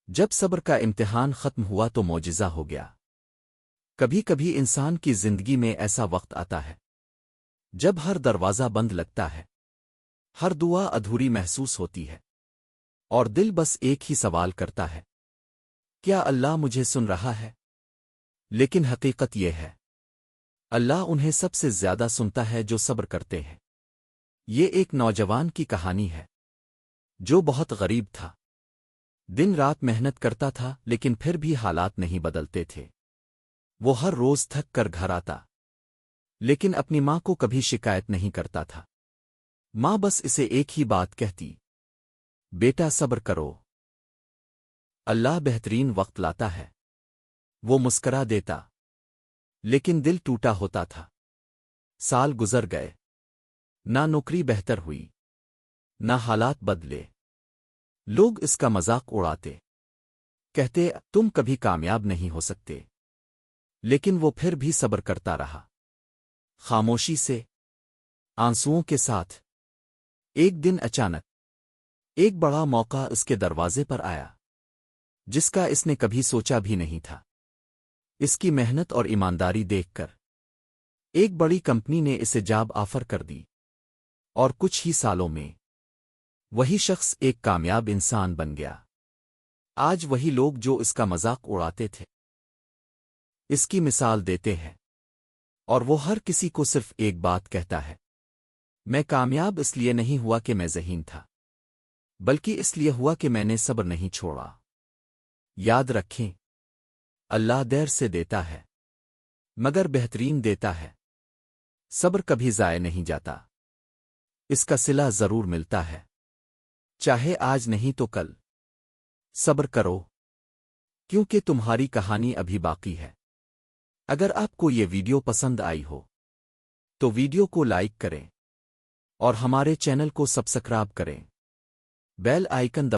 جب صبر کا امتحان ختم ہوا تو معجزہ ہو گیا۔ کبھی کبھی انسان کی زندگی میں ایسا وقت آتا ہے جب ہر دروازہ بند لگتا ہے، ہر دعا ادھوری محسوس ہوتی ہے، اور دل بس ایک ہی سوال کرتا ہے، کیا اللہ مجھے سن رہا ہے؟ لیکن حقیقت یہ ہے، اللہ انہیں سب سے زیادہ سنتا ہے جو صبر کرتے ہیں۔ یہ ایک نوجوان کی کہانی ہے جو بہت غریب تھا، دن رات محنت کرتا تھا لیکن پھر بھی حالات نہیں بدلتے تھے۔ وہ ہر روز تھک کر گھر آتا لیکن اپنی ماں کو کبھی شکایت نہیں کرتا تھا۔ ماں بس اسے ایک ہی بات کہتی، بیٹا صبر کرو، اللہ بہترین وقت لاتا ہے۔ وہ مسکرا دیتا لیکن دل ٹوٹا ہوتا تھا۔ سال گزر گئے، نہ نوکری بہتر ہوئی، نہ حالات بدلے۔ لوگ اس کا مذاق اڑاتے، کہتے تم کبھی کامیاب نہیں ہو سکتے، لیکن وہ پھر بھی صبر کرتا رہا، خاموشی سے، آنسوؤں کے ساتھ۔ ایک دن اچانک ایک بڑا موقع اس کے دروازے پر آیا جس کا اس نے کبھی سوچا بھی نہیں تھا۔ اس کی محنت اور ایمانداری دیکھ کر ایک بڑی کمپنی نے اسے جاب آفر کر دی، اور کچھ ہی سالوں میں وہی شخص ایک کامیاب انسان بن گیا۔ آج وہی لوگ جو اس کا مذاق اڑاتے تھے اس کی مثال دیتے ہیں، اور وہ ہر کسی کو صرف ایک بات کہتا ہے، میں کامیاب اس لیے نہیں ہوا کہ میں ذہین تھا، بلکہ اس لیے ہوا کہ میں نے صبر نہیں چھوڑا۔ یاد رکھیں، اللہ دیر سے دیتا ہے مگر بہترین دیتا ہے۔ صبر کبھی ضائع نہیں جاتا، اس کا صلہ ضرور ملتا ہے، چاہے آج نہیں تو کل۔ صبر کرو، کیونکہ تمہاری کہانی ابھی باقی ہے۔ اگر آپ کو یہ ویڈیو پسند آئی ہو تو ویڈیو کو لائک کریں اور ہمارے چینل کو سبسکرائب کریں، بیل آئیکن